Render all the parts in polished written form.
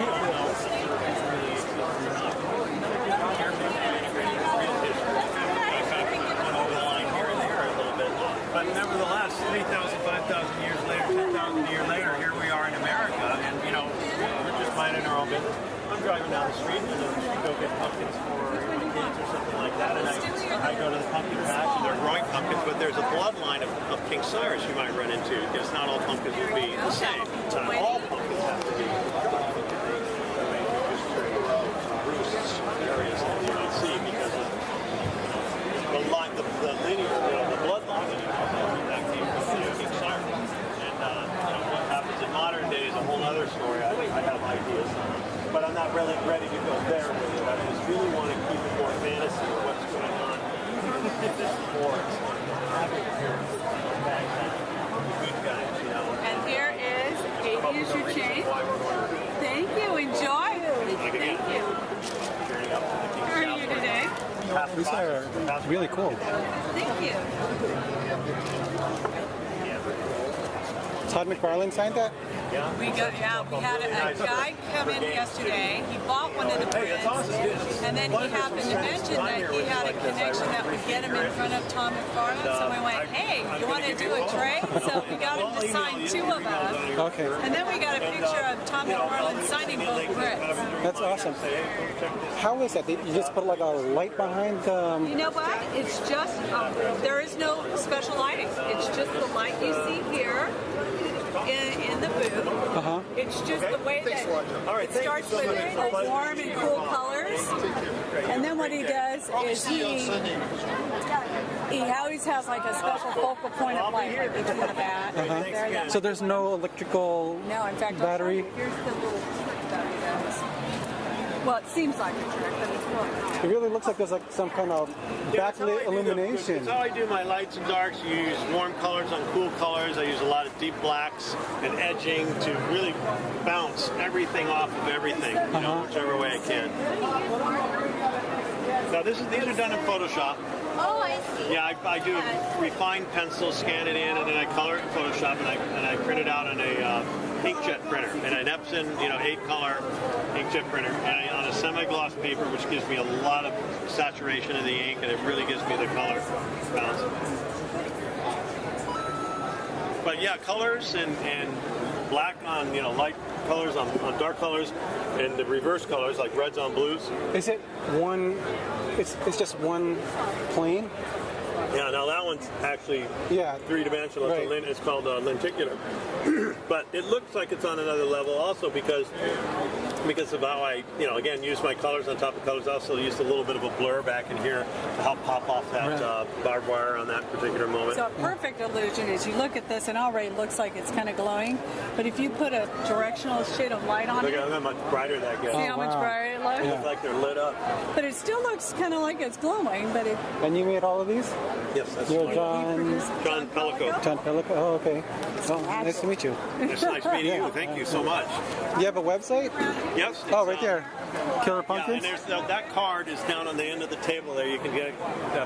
don't know if it's really exists or not. But nevertheless, 3,000, 5,000 years later, 10,000 years later, here we are in America, and we're just minding our own business. I'm driving down the street and I go get pumpkins for kids or something like that, and I go to the pumpkin patch and they're growing pumpkins, but there's a bloodline of King Cyrus you might run into, because not all pumpkins will be the same. Not all pumpkins have to be roosts areas that you might see because of the lineage, the bloodline that came from King Cyrus. And what happens in modern day is a whole other story. I have ideas, but I'm not really ready to go there with it. I just really want to keep it more fantasy of what's going on in this forest. Good guys, And here is 80 is your chain. Thank you. Enjoy. Thank you. How are you today? These are really cool. Thank you. Todd McFarlane signed that? We had a guy come in yesterday. He bought one of the prints, and then he happened to mention that he had a connection that would get him in front of Tom McFarlane. So we went, hey, you want to do a trade? So we got him to sign 2 of them. Okay. And then we got a picture of Tom McFarlane signing both prints. That's awesome. How is that? You just put like a light behind the... You know what? It's just, there is no special lighting. It's just the light you see here in the booth. It's just the way that it starts with warm and cool colors. And then what he does is he always has like a special focal point of light right between the bat. So there's no electrical battery? Here's the little trick that he does. Well, it seems like a trick, but it's really not. It really looks like there's like some kind of backlit illumination. That's how I do my lights and darks. You use warm colors on cool colors. I use a lot of deep blacks and edging to really bounce everything off of everything, whichever way I can. Now these are done in Photoshop. Oh, I see. Yeah, I do refined pencil, scan it in, and then I color it in Photoshop, and I print it out on a inkjet printer, and an Epson, 8-color inkjet printer, and on a semi-gloss paper, which gives me a lot of saturation of the ink, and it really gives me the color balance. But yeah, colors and black on light colors on dark colors, and the reverse colors like reds on blues. Is it one? It's just one plane. Yeah, now that one's actually 3-dimensional. Right. It's called lenticular. But it looks like it's on another level also because of how I, again, use my colors on top of colors. I also used a little bit of a blur back in here to help pop off that barbed wire on that particular moment. So a perfect illusion is you look at this and already looks like it's kind of glowing, but if you put a directional shade of light on Look at how much brighter that gets. See how much brighter it looks? It looks like they're lit up. But it still looks kind of like it's glowing, but it... And you made all of these? Yes, that's You're John Pellico. John Pellico. Oh, okay. Well, nice to meet you. It's nice meeting you. Thank you so much. You have a website? Yes. Oh, right there. Killer Pumpkins? Yeah, and that card is down on the end of the table there. You can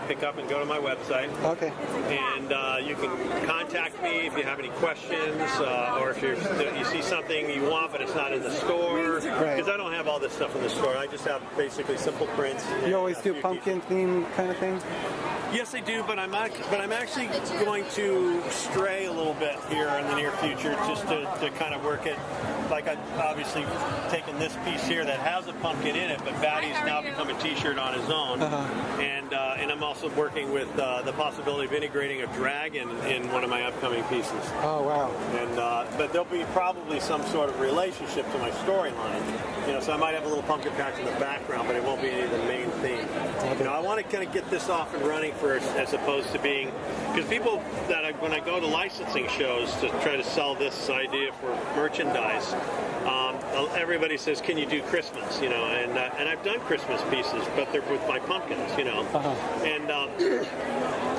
pick up and go to my website. Okay. And you can contact me if you have any questions, or if you see something you want but it's not in the store. Because I don't have all this stuff in the store. I just have basically simple prints. You always do pumpkin theme kind of thing? Yes, I do, but I'm actually going to stray a little bit here in the near future, just to kind of work it. Like I've obviously taken this piece here that has a pumpkin in it, but Batty's now become a T-shirt on his own, and I'm also working with the possibility of integrating a dragon in one of my upcoming pieces. Oh wow! And but there'll be probably some sort of relationship to my storyline. So I might have a little pumpkin patch in the background, but it won't be any of the main theme. Okay. I want to kind of get this off and running first, as opposed to being, because people when I go to licensing shows to try to sell this idea for merchandise, everybody says, "Can you do Christmas?" And I've done Christmas pieces, but they're with my pumpkins, And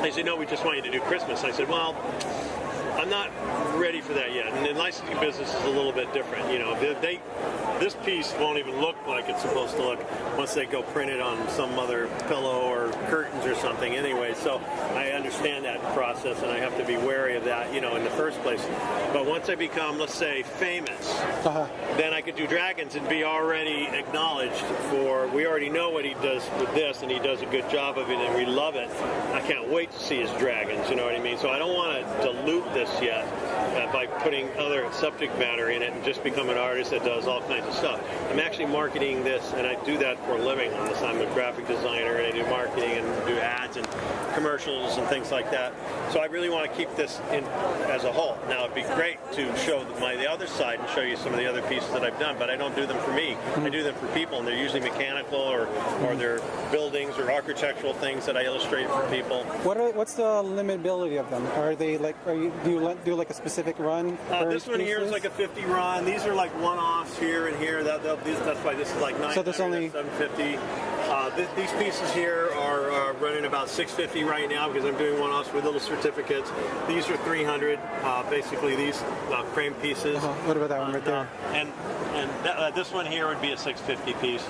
they say, "No, we just want you to do Christmas." I said, "Well, I'm not ready for that yet." And the licensing business is a little bit different. This piece won't even look like it's supposed to look once they go print it on some other pillow or curtains or something anyway. So I understand that process, and I have to be wary of that, in the first place. But once I become, let's say, famous, then I could do dragons and be already acknowledged for, we already know what he does with this, and he does a good job of it, and we love it. I can't wait to see his dragons, you know what I mean? So I don't want to dilute this yet by putting other subject matter in it and just become an artist that does all kinds of stuff. I'm actually marketing this, and I do that for a living on this. I'm a graphic designer, and I do marketing and do ads and commercials and things like that. So I really want to keep this in as a whole. Now, it'd be great to show the other side and show you some of the other pieces that I've done, but I don't do them for me. I do them for people, and they're usually mechanical or they're buildings or architectural things that I illustrate for people. What's the limitability of them? Are they like? Do you do like a specific run? This one here is like a 50 run. These are like one-offs here and here. That's why this is like 900, so there's only 750. These pieces here are running about 650 right now because I'm doing one-offs with little certificates. These are 300. Basically, these frame pieces. What about that one right there? And this one here would be a 650 piece.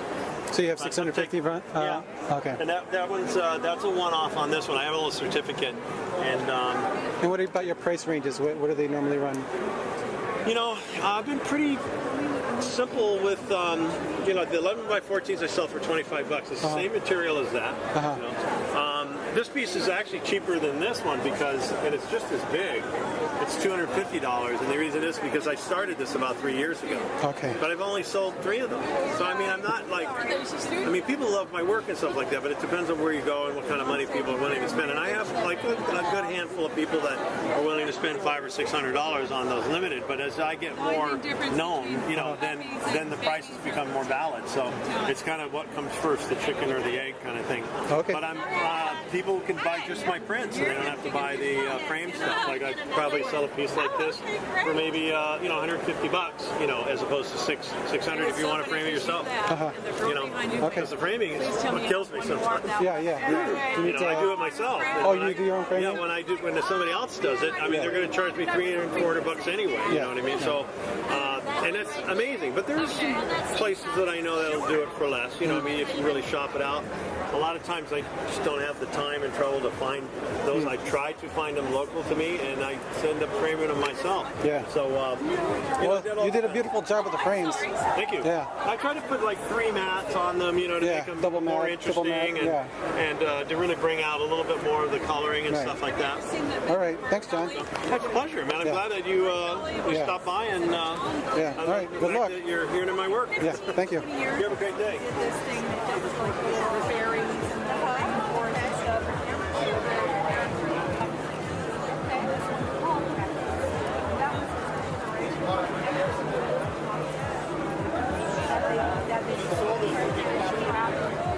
So you have 650 run? Yeah. Okay. And that one's that's a one-off on this one. I have a little certificate. And what about your price ranges? What do they normally run? You know, I've been pretty simple with, you know, the 11 by 14s I sell for $25. It's the same material as that. You know? This piece is actually cheaper than this one because, and it's just as big. It's $250, and the reason is because I started this about 3 years ago. Okay. But I've only sold 3 of them. So I mean, I'm not like, I mean, people love my work and stuff like that, but it depends on where you go and what kind of money people are willing to spend. And I have like a good handful of people that are willing to spend $500 or $600 on those limited. But as I get more known, you know, then the prices become more valid. So it's kind of what comes first, the chicken or the egg kind of thing. Okay. But people can buy just my prints, and they don't have to buy the frame stuff. Like I probably sell a piece like this for maybe you know, $150, you know, as opposed to $600 if you want to frame it yourself. You know, because the framing is what kills me sometimes. Yeah. You know, I do it myself. Oh, you do your own framing? Yeah, when somebody else does it, I mean, they're going to charge me $300 and $400 anyway. You know what I mean? So, and that's amazing. But there's places that I know that'll do it for less. You know, I mean, if you really shop it out. A lot of times I just don't have the time and trouble to find those. I try to find them local to me, and I end up framing them myself. Yeah. So, you did a beautiful job with the frames. Thank you. Yeah. I try to put like 3 mats on them, you know, to make them more interesting and to really bring out a little bit more of the coloring and stuff like that. All right. Thanks, John. That's a pleasure, man. I'm glad that you stopped by and all right. Good luck. That you're hearing in my work. Yeah. Thank you. You have a great day. This thing that was like the berries and the corn and stuff. That